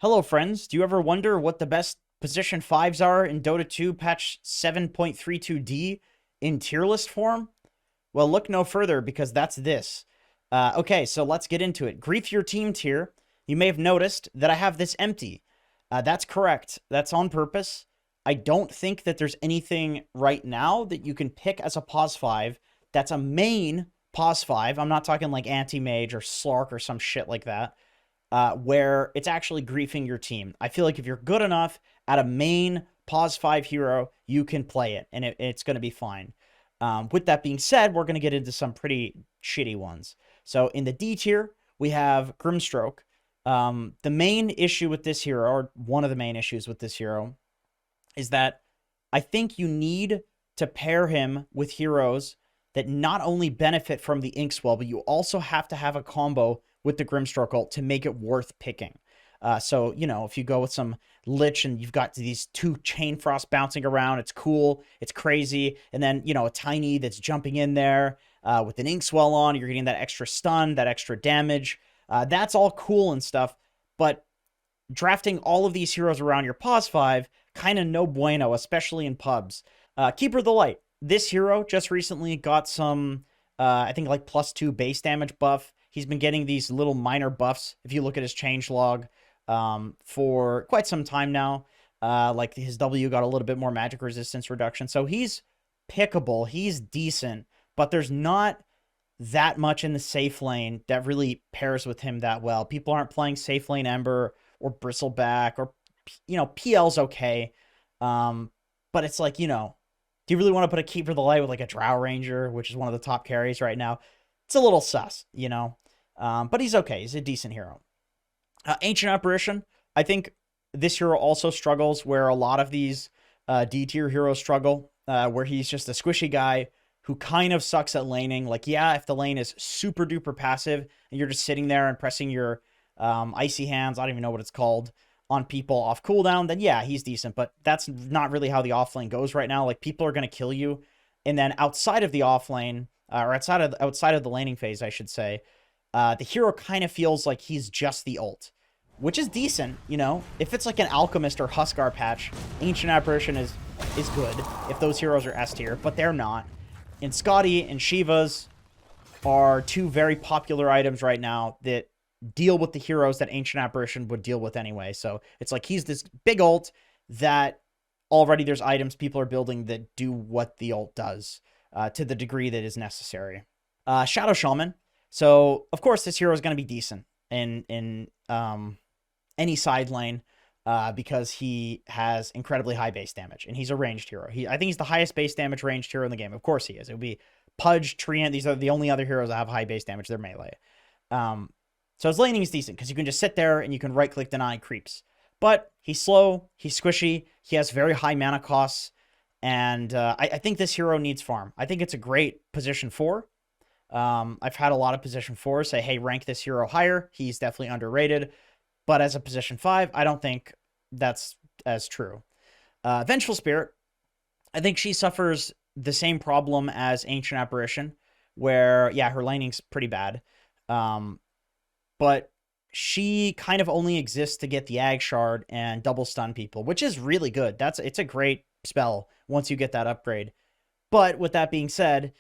Hello, friends. Do you ever wonder what the best position 5s are in Dota 2 patch 7.32D in tier list form? Well, look no further because that's this. Okay, so let's get into it. Grief your team tier. You may have noticed that I have this empty. That's correct. That's on purpose. I don't think that there's anything right now that you can pick as a pos 5 that's a main pos 5. I'm not talking like anti-mage or Slark or some shit like that, where it's actually griefing your team. I feel like if you're good enough at a main pos 5 hero, you can play it, and it's going to be fine. With that being said, we're going to get into some pretty shitty ones. So in the D tier, we have Grimstroke. The main issue with this hero, or one of the main issues with this hero, is that I think you need to pair him with heroes that not only benefit from the Inkswell, but you also have to have a combo with the Grimstroke ult to make it worth picking. So, if you go with some Lich and you've got these two Chain Frost bouncing around, it's cool, it's crazy. And then, a Tiny that's jumping in there with an Inkswell on, you're getting that extra stun, that extra damage. That's all cool and stuff. But drafting all of these heroes around your pos 5, kind of no bueno, especially in pubs. Keeper of the Light. This hero just recently got some, I think like +2 base damage buff. He's been getting these little minor buffs, if you look at his changelog, for quite some time now. Like his W got a little bit more magic resistance reduction. So he's pickable. He's decent, but there's not that much in the safe lane that really pairs with him that well. People aren't playing safe lane Ember or Bristleback or, PL's okay. But it's like, do you really want to put a Keeper of the Light with like a Drow Ranger, which is one of the top carries right now? It's a little sus, but he's okay. He's a decent hero. Ancient Apparition. I think this hero also struggles where a lot of these D tier heroes struggle, where he's just a squishy guy who kind of sucks at laning. Like, yeah, if the lane is super duper passive and you're just sitting there and pressing your icy hands, I don't even know what it's called, on people off cooldown, then yeah, he's decent. But that's not really how the off lane goes right now. Like, people are going to kill you. And then outside of the off lane, or outside of the laning phase, I should say, the hero kind of feels like he's just the ult, which is decent, If it's like an Alchemist or Huskar patch, Ancient Apparition is good if those heroes are S tier, but they're not. And Scotty and Shivas are two very popular items right now that deal with the heroes that Ancient Apparition would deal with anyway. So it's like he's this big ult that already there's items people are building that do what the ult does, to the degree that is necessary. Shadow Shaman. So, of course, this hero is going to be decent in any side lane, because he has incredibly high base damage, and he's a ranged hero. I think he's the highest base damage ranged hero in the game. Of course he is. It would be Pudge, Treant. These are the only other heroes that have high base damage. They're melee. So his laning is decent because you can just sit there and you can right-click deny creeps. But he's slow, he's squishy, he has very high mana costs, and I think this hero needs farm. I think it's a great position 4. I've had a lot of position 4s say, hey, rank this hero higher. He's definitely underrated. But as a position 5, I don't think that's as true. Vengeful Spirit, I think she suffers the same problem as Ancient Apparition, where, yeah, her laning's pretty bad. But she kind of only exists to get the Ag Shard and double stun people, which is really good. It's a great spell once you get that upgrade. But with that being said,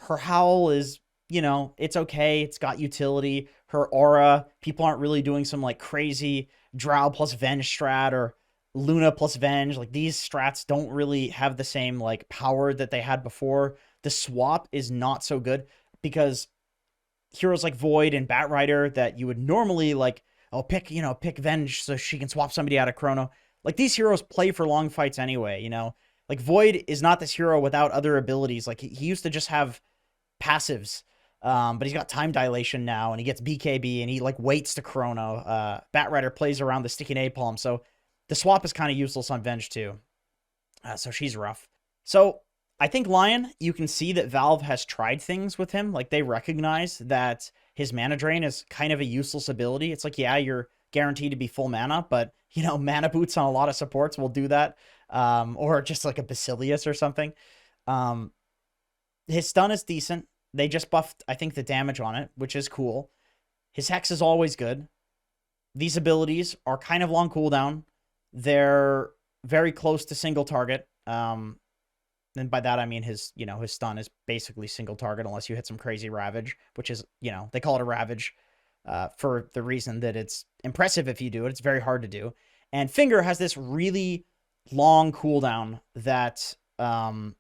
her Howl is, it's okay. It's got utility. Her aura, people aren't really doing some like crazy Drow plus Venge strat or Luna plus Venge. Like, these strats don't really have the same like power that they had before. The swap is not so good because heroes like Void and Batrider that you would normally like, pick Venge so she can swap somebody out of Chrono. Like, these heroes play for long fights anyway, Like, Void is not this hero without other abilities. Like, he used to just have passives, but he's got time dilation now, and he gets BKB, and he like waits to Chrono. Batrider plays around the sticky napalm, so the swap is kind of useless on Venge too. So she's rough. So I think Lion, you can see that Valve has tried things with him. Like, they recognize that his mana drain is kind of a useless ability. It's like, yeah, you're guaranteed to be full mana, but, mana boots on a lot of supports will do that. Or just like a Basilius or something. His stun is decent. They just buffed, I think, the damage on it, which is cool. His Hex is always good. these abilities are kind of long cooldown. They're very close to single target. And by that I mean his stun is basically single target unless you hit some crazy ravage, which is, they call it a ravage for the reason that it's impressive if you do it. It's very hard to do. And Finger has this really long cooldown that the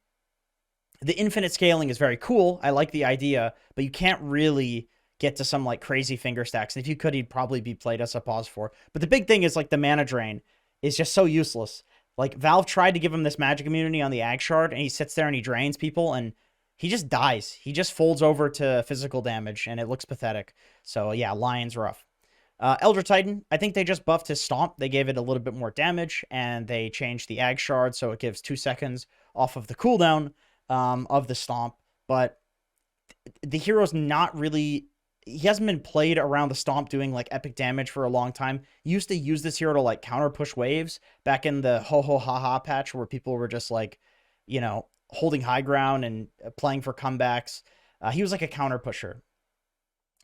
infinite scaling is very cool. I like the idea, but you can't really get to some like crazy finger stacks. And if you could, he'd probably be played as a pause for. But the big thing is like the mana drain is just so useless. Like Valve tried to give him this magic immunity on the Ag Shard, and he sits there and he drains people, and he just dies. He just folds over to physical damage, and it looks pathetic. So yeah, Lion's rough. Elder Titan, I think they just buffed his Stomp. They gave it a little bit more damage, and they changed the Ag Shard, so it gives 2 seconds off of the cooldown of the Stomp. But the hero's not really... He hasn't been played around the Stomp doing like epic damage for a long time. You used to use this hero to like counter push waves back in the ho ho ha ha patch where people were just like, holding high ground and playing for comebacks. He was like a counter pusher.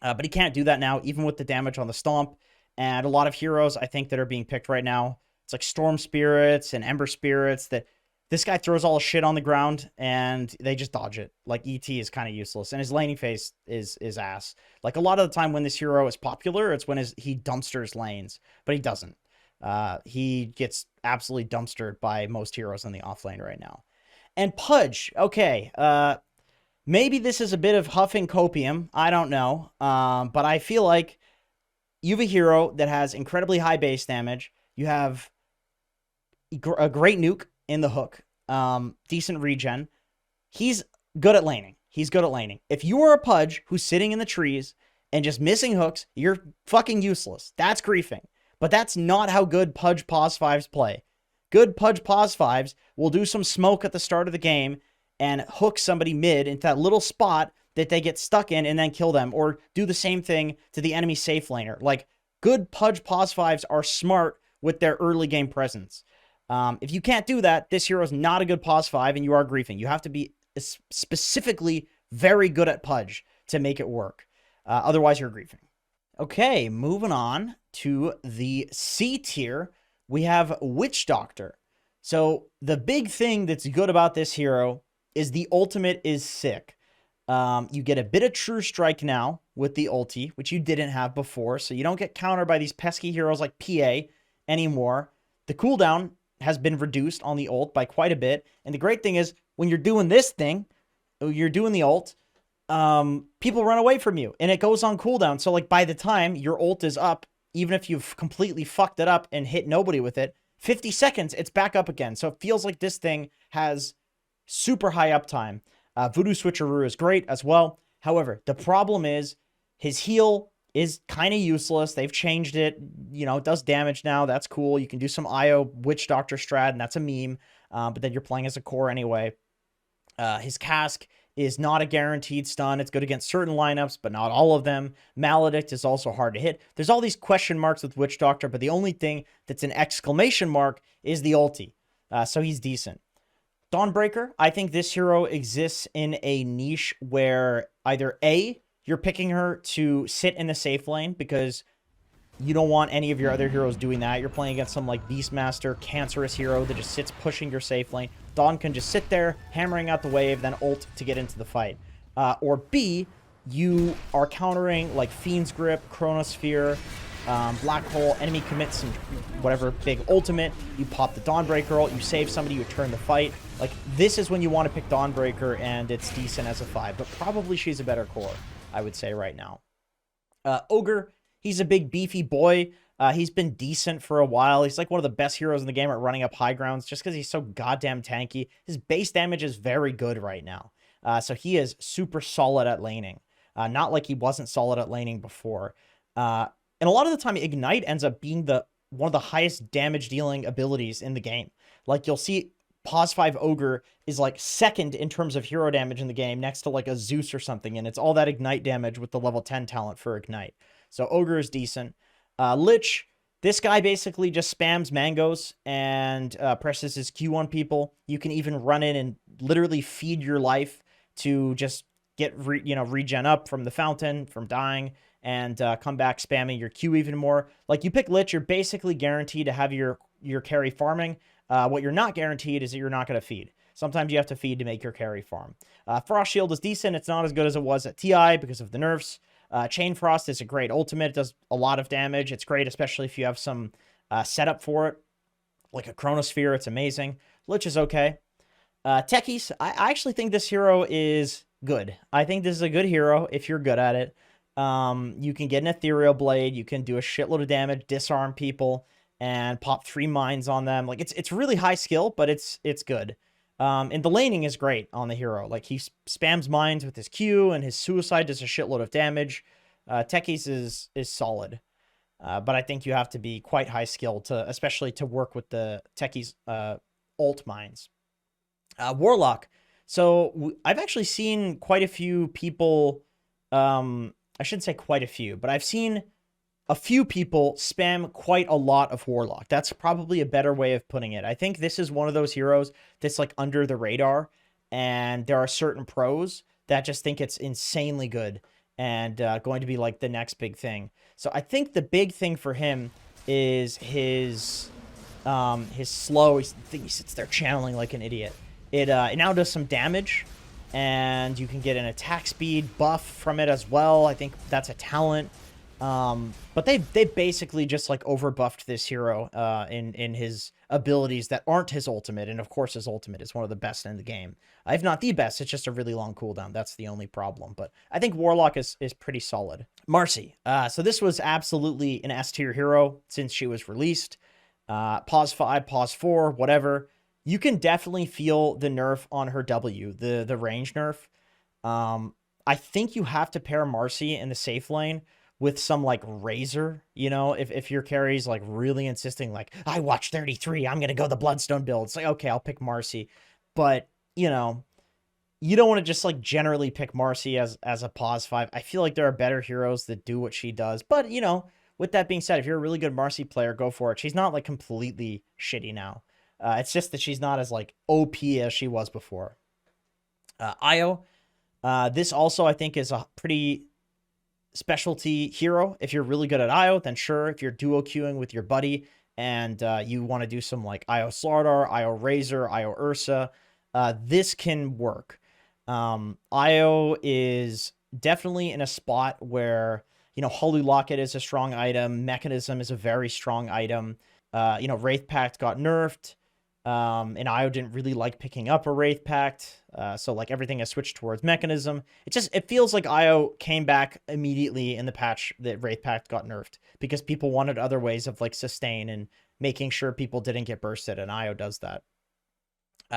But he can't do that now, even with the damage on the Stomp. And a lot of heroes, I think, that are being picked right now, it's like Storm Spirits and Ember Spirits, that this guy throws all his shit on the ground and they just dodge it. Like ET is kind of useless. And his laning phase is ass. Like a lot of the time when this hero is popular, it's when he dumpsters lanes. But he doesn't. He gets absolutely dumpstered by most heroes in the off lane right now. And Pudge, okay. Maybe this is a bit of huffing copium. I don't know. But I feel like you have a hero that has incredibly high base damage. You have a great nuke in the hook. Decent regen. He's good at laning. If you are a Pudge who's sitting in the trees and just missing hooks, you're fucking useless. That's griefing. But that's not how good Pudge Pos 5s play. Good Pudge Pos 5s will do some smoke at the start of the game and hook somebody mid into that little spot that they get stuck in and then kill them, or do the same thing to the enemy safe laner. Like, good Pudge Pos 5s are smart with their early game presence. If you can't do that, this hero is not a good Pos 5 and you are griefing. You have to be specifically very good at Pudge to make it work. Otherwise, you're griefing. Okay, moving on to the C tier, we have Witch Doctor. So the big thing that's good about this hero is the ultimate is sick. You get a bit of True Strike now with the ulti, which you didn't have before, so you don't get countered by these pesky heroes like PA anymore. The cooldown has been reduced on the ult by quite a bit, and the great thing is, when you're doing this thing, you're doing the ult, people run away from you, and it goes on cooldown, so like by the time your ult is up, even if you've completely fucked it up and hit nobody with it, 50 seconds, it's back up again, so it feels like this thing has super high uptime. Voodoo Switcheroo is great as well. However, the problem is his heal is kind of useless. They've changed it. It does damage now. That's cool. You can do some IO Witch Doctor strat, and that's a meme. But then you're playing as a core anyway. His cask is not a guaranteed stun. It's good against certain lineups, but not all of them. Maledict is also hard to hit. There's all these question marks with Witch Doctor, but the only thing that's an exclamation mark is the ulti. So he's decent. Dawnbreaker, I think this hero exists in a niche where either A, you're picking her to sit in the safe lane because you don't want any of your other heroes doing that. You're playing against some like Beastmaster, cancerous hero that just sits pushing your safe lane. Dawn can just sit there, hammering out the wave, then ult to get into the fight. Or B, you are countering like Fiend's Grip, Chronosphere, Black Hole, enemy commits some whatever big ultimate, you pop the Dawnbreaker ult, you save somebody, you turn the fight. Like, this is when you want to pick Dawnbreaker, and it's decent as a 5, but probably she's a better core, I would say right now. Ogre, he's a big beefy boy. He's been decent for a while. He's like one of the best heroes in the game at running up high grounds just because he's so goddamn tanky. His base damage is very good right now. So he is super solid at laning. Not like he wasn't solid at laning before. And a lot of the time, Ignite ends up being one of the highest damage dealing abilities in the game. Like, you'll see Pos 5 Ogre is like second in terms of hero damage in the game, next to like a Zeus or something, and it's all that Ignite damage with the level 10 talent for Ignite. So Ogre is decent. Lich, this guy basically just spams mangoes and presses his Q on people. You can even run in and literally feed your life to just get regen up from the fountain, from dying, and come back spamming your Q even more. Like, you pick Lich, you're basically guaranteed to have your carry farming. What you're not guaranteed is that you're not going to feed. Sometimes you have to feed to make your carry farm. Frost Shield is decent. It's not as good as it was at TI because of the nerfs. Chain Frost is a great ultimate. It does a lot of damage. It's great, especially if you have some setup for it, like a Chronosphere. It's amazing. Lich is okay. Techies, I actually think this hero is good. I think this is a good hero if you're good at it. You can get an Ethereal Blade. You can do a shitload of damage, disarm people, and pop 3 mines on them. Like, it's really high skill, but it's good. And the laning is great on the hero. Like, he spams mines with his Q, and his suicide does a shitload of damage. Techies is solid. But I think you have to be quite high skill especially to work with the Techies ult mines. Warlock. So I've actually seen quite a few people, I shouldn't say quite a few, but I've seen a few people spam quite a lot of Warlock. That's probably a better way of putting it. I think this is one of those heroes that's like under the radar, and there are certain pros that just think it's insanely good and going to be like the next big thing. So I think the big thing for him is his slow. He sits there channeling like an idiot. It now does some damage, and you can get an attack speed buff from it as well. I think that's a talent. But they basically just like overbuffed this hero in his abilities that aren't his ultimate, and of course his ultimate is one of the best in the game. If not the best, it's just a really long cooldown. That's the only problem. But I think Warlock is pretty solid. Marcy. So this was absolutely an S tier hero since she was released. Pause 5, pause 4, whatever. You can definitely feel the nerf on her W, the range nerf. I think you have to pair Marcy in the safe lane with some like Razor, you know, if your carry's like really insisting, like, I watch 33, I'm going to go the Bloodstone build. It's like, okay, I'll pick Marcy. But, you know, you don't want to just like generally pick Marcy as a pause 5. I feel like there are better heroes that do what she does. But, you know, with that being said, if you're a really good Marcy player, go for it. She's not like completely shitty now. It's just that she's not as like OP as she was before. Io. This also, I think, is a pretty specialty hero. If you're really good at Io, then sure. If you're duo queuing with your buddy and you want to do some like Io Slardar, Io Razor, Io Ursa, this can work. Io is definitely in a spot where, you know, Holy Locket is a strong item. Mechanism is a very strong item. You know, Wraith Pact got nerfed. And Io didn't really like picking up a Wraith Pact. So like everything has switched towards Mechanism. It feels like Io came back immediately in the patch that Wraith Pact got nerfed because people wanted other ways of like sustain and making sure people didn't get bursted, and Io does that.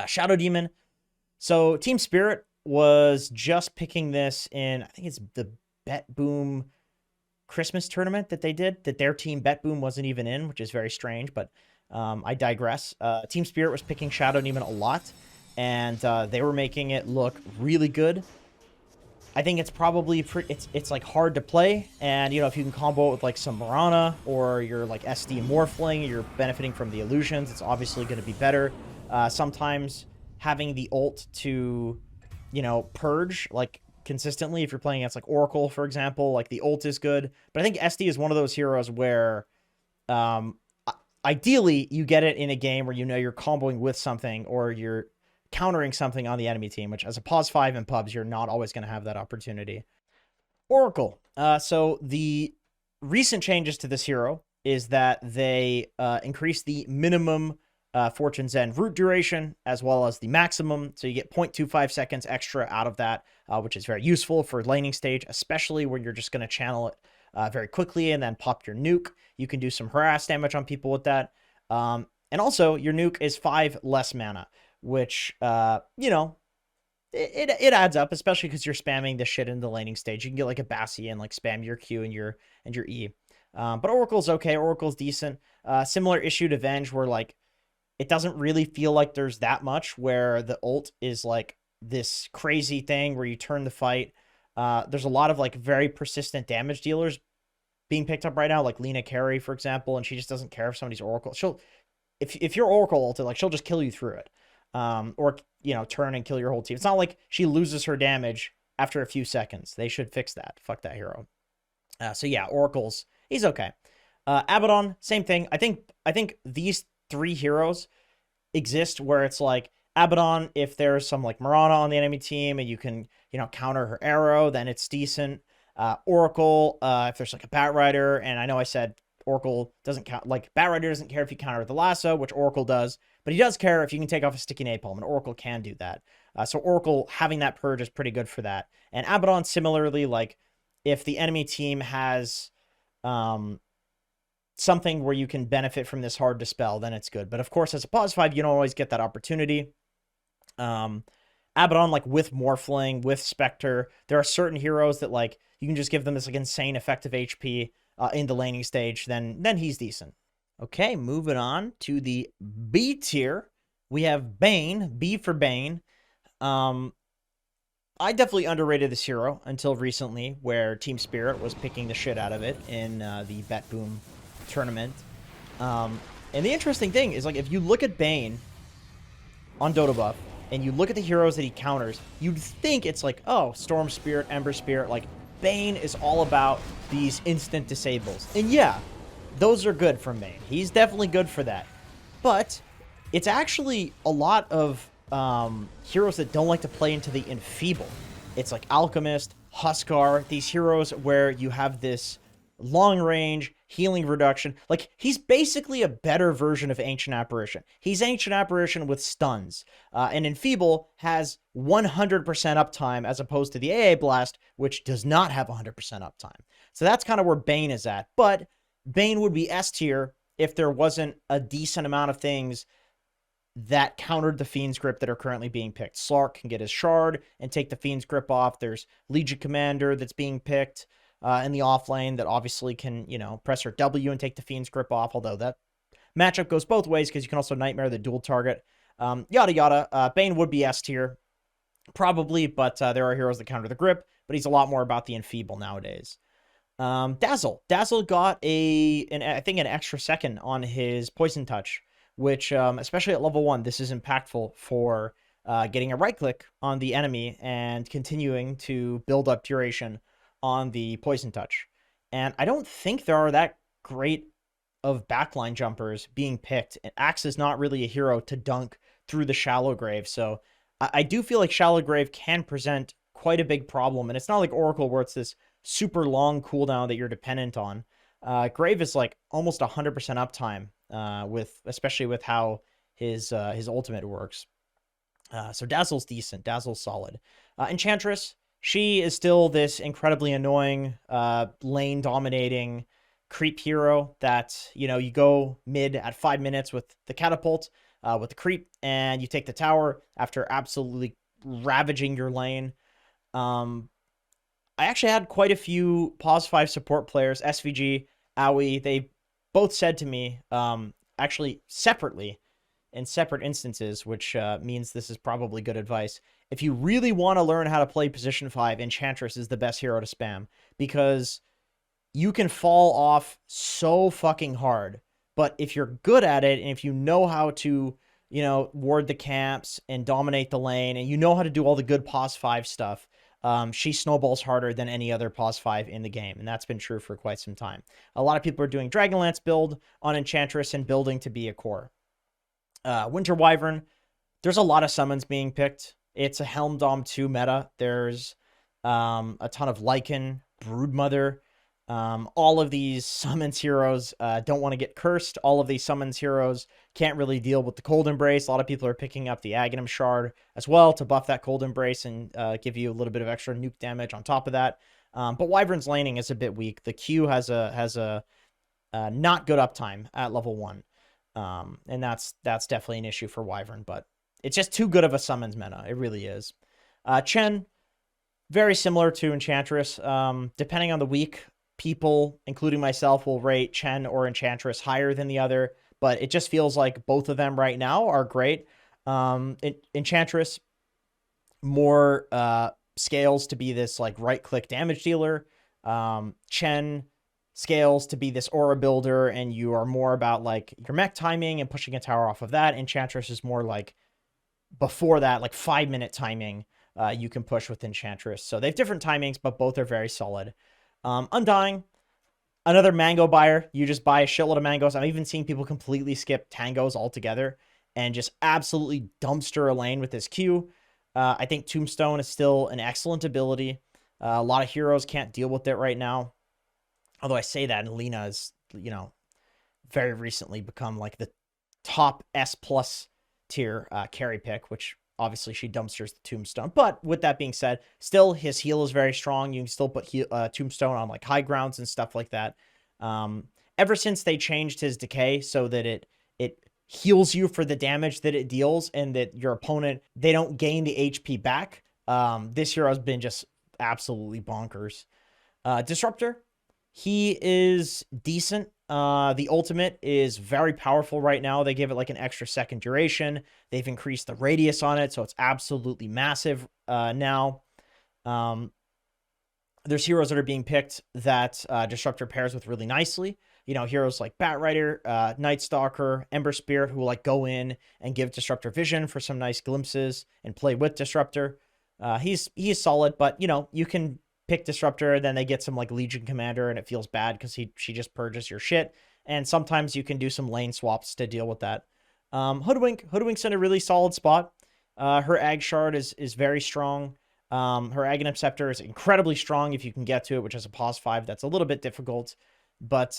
Shadow Demon. So Team Spirit was just picking this in, I think it's the Bet Boom Christmas tournament that they did, that their team Bet Boom wasn't even in, which is very strange, but I digress. Team Spirit was picking Shadow Demon a lot, and they were making it look really good. I think it's probably it's like hard to play, and you know, if you can combo it with like some Mirana or your like SD Morphling, you're benefiting from the illusions. It's obviously going to be better. Sometimes having the ult to, you know, purge like consistently, if you're playing against like Oracle, for example, like the ult is good. But I think SD is one of those heroes where ideally, you get it in a game where you know you're comboing with something or you're countering something on the enemy team, which as a pause 5 in pubs, you're not always going to have that opportunity. Oracle. So the recent changes to this hero is that they increase the minimum Fortune's End root duration as well as the maximum. So you get 0.25 seconds extra out of that, which is very useful for laning stage, especially where you're just going to channel it very quickly and then pop your nuke. You can do some harass damage on people with that. And also, your nuke is 5 less mana, which, you know, it adds up, especially because you're spamming this shit in the laning stage. You can get like a Bassi and like spam your Q and your E. But Oracle's okay. Oracle's decent. Similar issue to Venge, where like it doesn't really feel like there's that much, where the ult is like this crazy thing where you turn the fight. There's a lot of like very persistent damage dealers being picked up right now, like Lena Carey, for example, and she just doesn't care if somebody's Oracle. If you're Oracle ulted, like she'll just kill you through it, or you know, turn and kill your whole team. It's not like she loses her damage after a few seconds. They should fix that. Fuck that hero. So yeah, Oracle's, he's okay. Abaddon, same thing. I think these three heroes exist where it's like Abaddon, if there's some like Mirana on the enemy team and you can, counter her arrow, then it's decent. Oracle, if there's like a Bat Rider, and I know I said Oracle doesn't count, like Bat Rider doesn't care if you counter the lasso, which Oracle does, but he does care if you can take off a sticky napalm, and Oracle can do that. So Oracle having that purge is pretty good for that. And Abaddon, similarly, like if the enemy team has um, something where you can benefit from this hard dispel, then it's good. But of course, as a pause 5, you don't always get that opportunity. Abaddon, like with Morphling, with Spectre, there are certain heroes that like you can just give them this like insane effective HP in the laning stage, then he's decent. Okay, moving on to the B tier. We have Bane, B for Bane. I definitely underrated this hero until recently, where Team Spirit was picking the shit out of it in the Bet Boom tournament. And the interesting thing is, like, if you look at Bane on Dota Buff, and you look at the heroes that he counters, you'd think it's like, oh, Storm Spirit, Ember Spirit, like, Bane is all about these instant disables. And yeah, those are good from Bane. He's definitely good for that. But it's actually a lot of heroes that don't like to play into the Enfeeble. It's like Alchemist, Huskar, these heroes where you have this long range, healing reduction. Like, he's basically a better version of Ancient Apparition. He's Ancient Apparition with stuns. And Enfeeble has 100% uptime as opposed to the AA Blast, which does not have 100% uptime. So that's kind of where Bane is at. But Bane would be S tier if there wasn't a decent amount of things that countered the Fiend's Grip that are currently being picked. Slark can get his Shard and take the Fiend's Grip off. There's Legion Commander that's being picked in the off lane that obviously can, press her W and take the Fiend's Grip off, although that matchup goes both ways because you can also Nightmare the dual target. Yada yada. Bane would be S tier, probably, but there are heroes that counter the Grip, but he's a lot more about the Enfeeble nowadays. Dazzle. Dazzle got I think an extra second on his Poison Touch, which, especially at level 1, this is impactful for getting a right click on the enemy and continuing to build up duration on the Poison Touch. And I don't think there are that great of backline jumpers being picked. And Axe is not really a hero to dunk through the Shallow Grave, so I do feel like Shallow Grave can present quite a big problem, and it's not like Oracle where it's this super long cooldown that you're dependent on. Grave is like almost 100% uptime, especially with how his ultimate works. So Dazzle's decent. Dazzle's solid. Enchantress, she is still this incredibly annoying lane dominating creep hero that, you go mid at 5 minutes with the catapult, with the creep, and you take the tower after absolutely ravaging your lane. I actually had quite a few Pause 5 support players, SVG, Owie, they both said to me, actually separately, in separate instances, which means this is probably good advice. If you really want to learn how to play position 5, Enchantress is the best hero to spam, because you can fall off so fucking hard. But if you're good at it, and if you know how to, ward the camps and dominate the lane, and you know how to do all the good Pause 5 stuff, she snowballs harder than any other Pause 5 in the game, and that's been true for quite some time. A lot of people are doing Dragonlance build on Enchantress and building to be a core. Winter Wyvern, there's a lot of summons being picked. It's a Helm Dom 2 meta. There's a ton of Lycan, Broodmother. All of these summons heroes don't want to get cursed. All of these summons heroes can't really deal with the Cold Embrace. A lot of people are picking up the Aghanim Shard as well to buff that Cold Embrace and give you a little bit of extra nuke damage on top of that. But Wyvern's laning is a bit weak. The Q has a not good uptime at level 1. And that's definitely an issue for Wyvern, but it's just too good of a summons meta. It really is. Chen, very similar to Enchantress. Depending on the week, people, including myself, will rate Chen or Enchantress higher than the other, but it just feels like both of them right now are great. Enchantress more scales to be this like right-click damage dealer. Chen scales to be this aura builder, and you are more about like your mech timing and pushing a tower off of that. Enchantress is more like before that, like 5-minute timing you can push with Enchantress. So they have different timings, but both are very solid. Undying, Another mango buyer. You just buy a shitload of mangoes. I'm even seeing people completely skip tangos altogether and just absolutely dumpster a lane with this Q. I think Tombstone is still an excellent ability. A lot of heroes can't deal with it right now. Although I say that, and Lena is, very recently become like the top S plus tier carry pick, which obviously she dumpsters the Tombstone. But with that being said, still his heal is very strong. You can still put Tombstone on like high grounds and stuff like that. Ever since they changed his decay so that it heals you for the damage that it deals, and that your opponent, they don't gain the HP back, this hero has been just absolutely bonkers. Disruptor, he is decent. The ultimate is very powerful right now. They give it like an extra second duration. They've increased the radius on it, so it's absolutely massive now. There's heroes that are being picked that Disruptor pairs with really nicely. Heroes like Batrider, Night Stalker, Ember Spirit, who will like go in and give Disruptor vision for some nice glimpses and play with Disruptor. He's solid, but you can pick Disruptor, then they get some like Legion Commander, and it feels bad because she just purges your shit. And sometimes you can do some lane swaps to deal with that. Hoodwink's in a really solid spot. Her Ag Shard is very strong. Her Aghanim Scepter is incredibly strong if you can get to it, which is a pos 5. That's a little bit difficult. But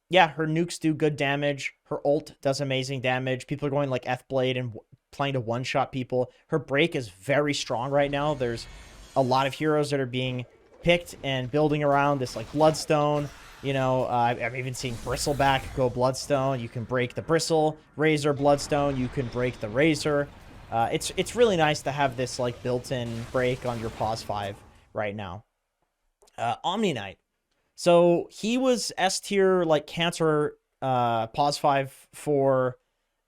yeah, her nukes do good damage. Her ult does amazing damage. People are going like F-Blade and trying to one-shot people. Her break is very strong right now. There's a lot of heroes that are being picked and building around this like Bloodstone. I've even seen Bristleback go Bloodstone. You can break the Bristle, Razor, Bloodstone. You can break the Razor. It's really nice to have this like built-in break on your pos 5 right now. Omni Knight. So he was S tier like Cancer pos 5 for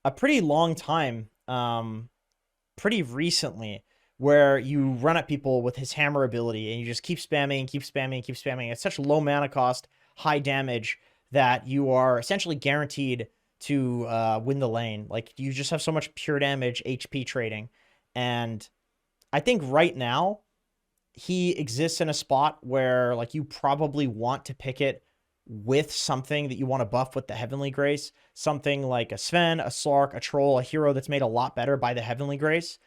a pretty long time, pretty recently, where you run at people with his hammer ability and you just keep spamming. It's such low mana cost, high damage that you are essentially guaranteed to win the lane. Like, you just have so much pure damage HP trading. And I think right now he exists in a spot where like you probably want to pick it with something that you want to buff with the Heavenly Grace. Something like a Sven, a Slark, a Troll, a hero that's made a lot better by the Heavenly Grace.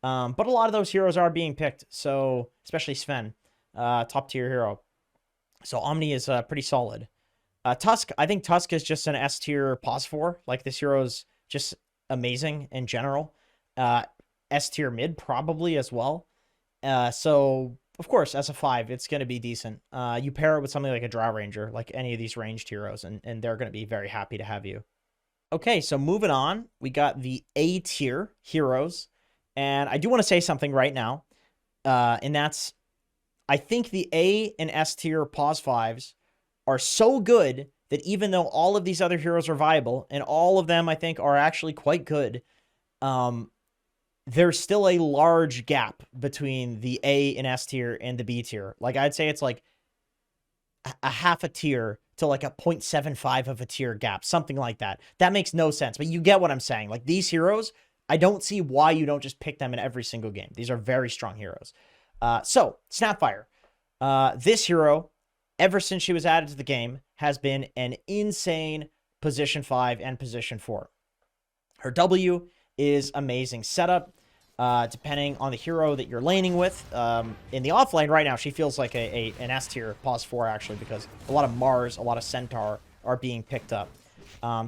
But a lot of those heroes are being picked, so especially Sven, top tier hero. So Omni is pretty solid. Tusk, I think Tusk is just an S tier pos 4. Like, this hero is just amazing in general. S tier mid probably as well. So of course, as a 5, it's going to be decent. You pair it with something like a Drow Ranger, like any of these ranged heroes, and they're going to be very happy to have you. Okay, so moving on, we got the A tier heroes. And I do want to say something right now, and that's, I think the A and S tier pos 5s are so good that even though all of these other heroes are viable, and all of them I think are actually quite good, there's still a large gap between the A and S tier and the B tier. Like, I'd say it's like a half a tier to like a 0.75 of a tier gap, something like that. That makes no sense, but you get what I'm saying. Like, these heroes, I don't see why you don't just pick them in every single game. These are very strong heroes. So, Snapfire. This hero, ever since she was added to the game, has been an insane position 5 and position 4. Her W is amazing setup. Depending on the hero that you're laning with. In the offlane right now, she feels like an S tier pos 4, actually, because a lot of Mars, a lot of Centaur are being picked up.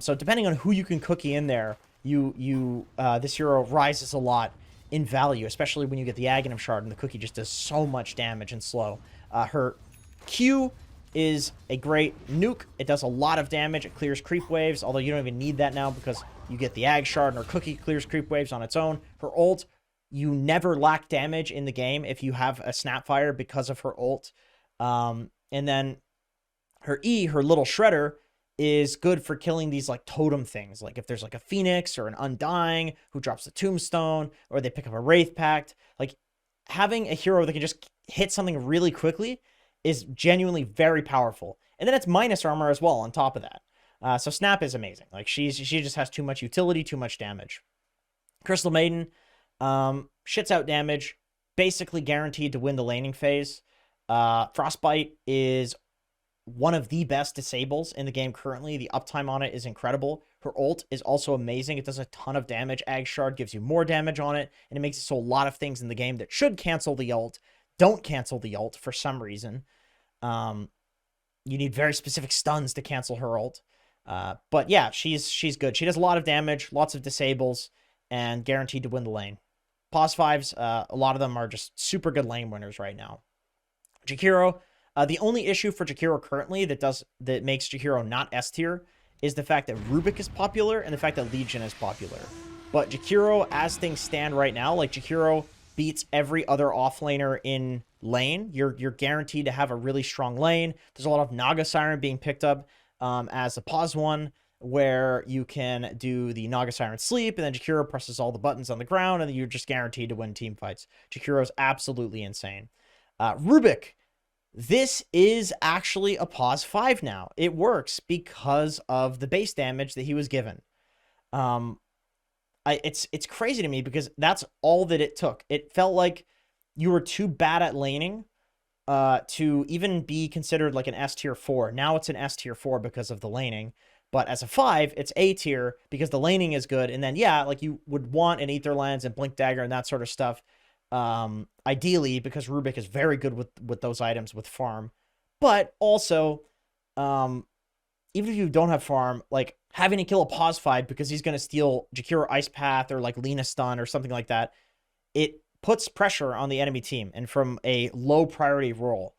So depending on who you can cookie in there, this hero rises a lot in value, especially when you get the Aghanim Shard and the cookie just does so much damage and slow. Her Q is a great nuke. It does a lot of damage. It clears creep waves, although you don't even need that now because you get the Ag Shard and her cookie clears creep waves on its own. Her ult, you never lack damage in the game if you have a Snapfire because of her ult. And then her E, her little shredder, is good for killing these like totem things. Like, if there's like a Phoenix or an Undying who drops the Tombstone, or they pick up a Wraith Pact, like, having a hero that can just hit something really quickly is genuinely very powerful. And then it's minus armor as well on top of that. So Snap is amazing. Like, she just has too much utility, too much damage. Crystal Maiden, shits out damage, basically guaranteed to win the laning phase. Frostbite is one of the best disables in the game currently. The uptime on it is incredible. Her ult is also amazing. It does a ton of damage. Ag Shard gives you more damage on it, and it makes it so a lot of things in the game that should cancel the ult don't cancel the ult for some reason. You need very specific stuns to cancel her ult. But yeah, she's good. She does a lot of damage, lots of disables, and guaranteed to win the lane. Pos 5s, a lot of them are just super good lane winners right now. Jakiro, the only issue for Jakiro currently that makes Jakiro not S tier is the fact that Rubik is popular and the fact that Legion is popular. But Jakiro, as things stand right now, like Jakiro beats every other offlaner in lane. You're guaranteed to have a really strong lane. There's a lot of Naga Siren being picked up as a pause one, where you can do the Naga Siren sleep, and then Jakiro presses all the buttons on the ground, and then you're just guaranteed to win team fights. Jakiro is absolutely insane. Rubik, this is actually a pause 5 now. It works because of the base damage that he was given. It's crazy to me because that's all that it took. It felt like you were too bad at laning to even be considered like an S tier 4. Now it's an S tier 4 because of the laning. But as a 5, it's A tier because the laning is good. And then, yeah, like you would want an Aether Lens and Blink Dagger and that sort of stuff. Ideally, because Rubik is very good with those items with farm. But also, even if you don't have farm, like having to kill a pause 5 because he's going to steal Jakiro Ice Path or like Lina Stun or something like that, it puts pressure on the enemy team and from a low priority role,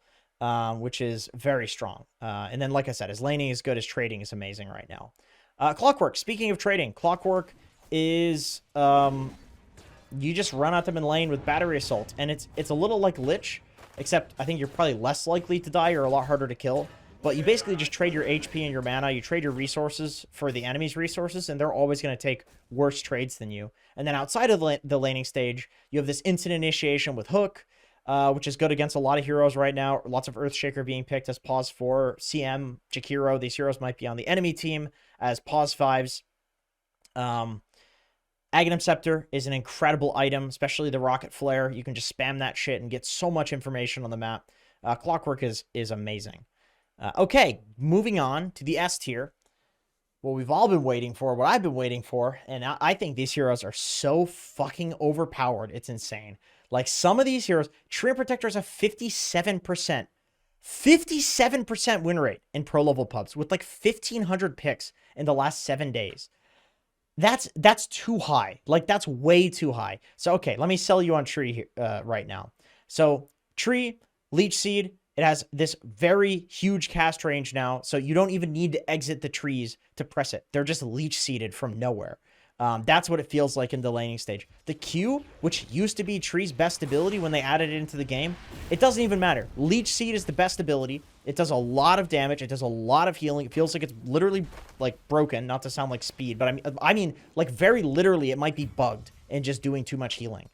which is very strong. And then, like I said, his laning is good, his trading is amazing right now. Clockwork, speaking of trading, Clockwork is, you just run at them in lane with Battery Assault, and it's a little like Lich, except I think you're probably less likely to die or a lot harder to kill. But you basically just trade your HP and your mana, you trade your resources for the enemy's resources, and they're always going to take worse trades than you. And then outside of the laning stage, you have this instant initiation with Hook, which is good against a lot of heroes right now. Lots of Earthshaker being picked as pause 4. CM, Jakiro, these heroes might be on the enemy team as pause 5s. Aghanim Scepter is an incredible item, especially the Rocket Flare. You can just spam that shit and get so much information on the map. Clockwork is amazing. Okay, moving on to the S tier. What we've all been waiting for, what I've been waiting for, and I think these heroes are so fucking overpowered. It's insane. Like some of these heroes, Treant Protector has a 57%. 57% win rate in pro level pubs with like 1,500 picks in the last 7 days. That's too high. Like that's way too high. So, okay, let me sell you on Tree here, right now. So Tree, Leech Seed, it has this very huge cast range now, so you don't even need to exit the trees to press it. They're just leech seeded from nowhere. That's what it feels like in the laning stage. The Q, which used to be Tree's best ability when they added it into the game, it doesn't even matter. Leech Seed is the best ability. It does a lot of damage. It does a lot of healing. It feels like it's literally like broken, not to sound like speed, but I mean like very literally it might be bugged and just doing too much healing.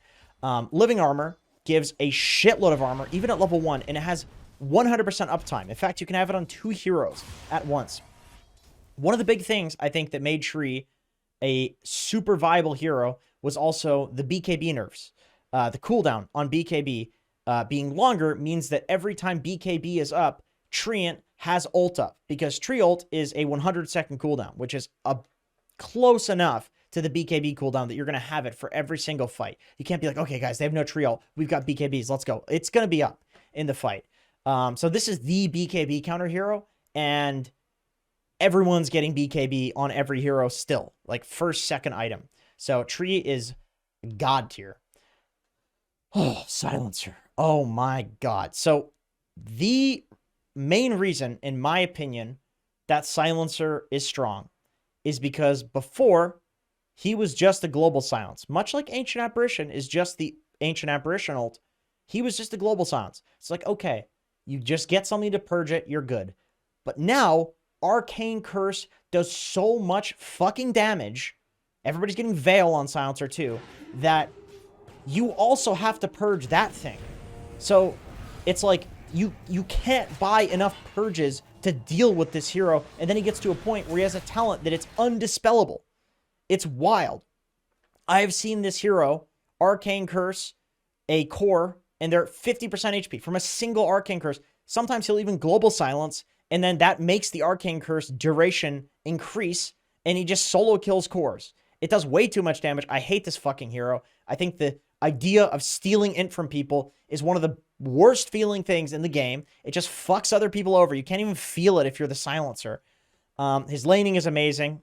Living Armor gives a shitload of armor, even at level 1, and it has 100% uptime. In fact, you can have it on 2 heroes at once. One of the big things I think that made Tree a super viable hero was also the BKB nerfs. The cooldown on BKB being longer means that every time BKB is up, Treant has ult up, because Tree ult is a 100-second cooldown, which is close enough to the BKB cooldown that you're going to have it for every single fight. You can't be like, okay, guys, they have no Tree ult. We've got BKBs. Let's go. It's going to be up in the fight. So this is the BKB counter hero, and everyone's getting BKB on every hero still, like first, second item. So Tree is god tier. Oh, Silencer. Oh my god. So the main reason, in my opinion, that Silencer is strong is because before he was just a global silence, much like Ancient Apparition is just the Ancient Apparition ult. He was just a global silence. It's like, okay, you just get something to purge it, you're good. But now, Arcane Curse does so much fucking damage, everybody's getting Veil on Silencer too, that you also have to purge that thing. So, it's like, you can't buy enough purges to deal with this hero, and then he gets to a point where he has a talent that it's undispellable. It's wild. I have seen this hero, Arcane Curse, a core, and they're 50% HP from a single Arcane Curse. Sometimes he'll even Global Silence and then that makes the Arcane Curse duration increase, and he just solo kills cores. It does way too much damage. I hate this fucking hero. I think the idea of stealing int from people is one of the worst feeling things in the game. It just fucks other people over. You can't even feel it if you're the silencer. His laning is amazing.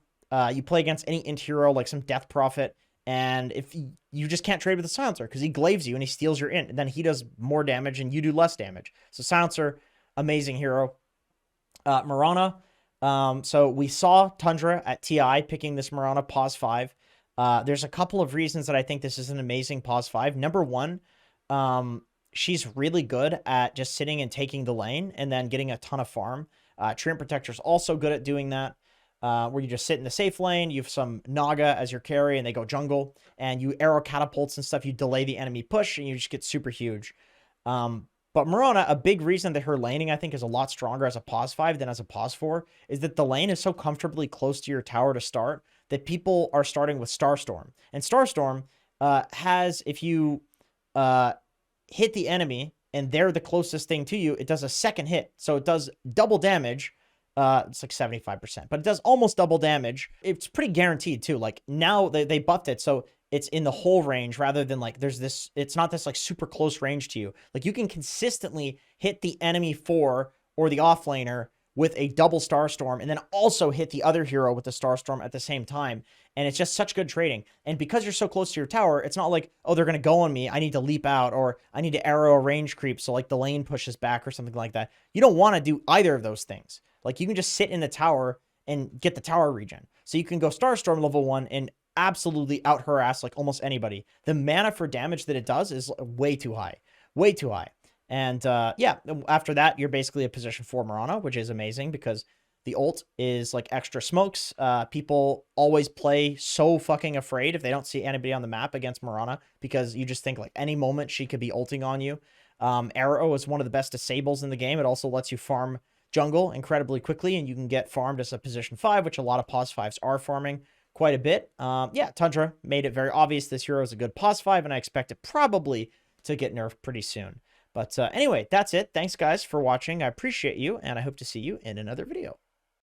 You play against any int hero, like some Death Prophet, and if you just can't trade with the silencer because he glaives you and he steals your int, and then he does more damage and you do less damage. So silencer, amazing hero. Mirana. So we saw Tundra at TI picking this Mirana pause 5. There's a couple of reasons that I think this is an amazing pause 5. Number one, she's really good at just sitting and taking the lane and then getting a ton of farm. Treant Protector's also good at doing that, where you just sit in the safe lane, you have some Naga as your carry, and they go jungle, and you arrow catapults and stuff, you delay the enemy push, and you just get super huge. But Mirana, a big reason that her laning, I think, is a lot stronger as a pause 5 than as a pause 4 is that the lane is so comfortably close to your tower to start that people are starting with Starstorm. And Starstorm has, if you hit the enemy and they're the closest thing to you, it does a second hit. So it does double damage. It's like 75%, but it does almost double damage. It's pretty guaranteed too. Like now they buffed it, so it's in the whole range rather than like there's this, it's not this like super close range to you. Like you can consistently hit the enemy 4 or the offlaner with a double Starstorm and then also hit the other hero with the Starstorm at the same time. And it's just such good trading. And because you're so close to your tower, it's not like, oh, they're going to go on me, I need to leap out, or I need to arrow a range creep so like the lane pushes back or something like that. You don't want to do either of those things. Like you can just sit in the tower and get the tower regen. So you can go Starstorm level 1 and absolutely out harass like almost anybody. The mana for damage that it does is way too high. Way too high. And yeah, after that, you're basically a position 4 Mirana, which is amazing because the ult is like extra smokes. People always play so fucking afraid if they don't see anybody on the map against Mirana because you just think like any moment she could be ulting on you. Arrow is one of the best disables in the game. It also lets you farm jungle incredibly quickly, and you can get farmed as a position 5, which a lot of pause 5s are farming quite a bit. Yeah, Tundra made it very obvious this hero is a good pause 5, and I expect it probably to get nerfed pretty soon. But anyway, that's it. Thanks, guys, for watching. I appreciate you, and I hope to see you in another video.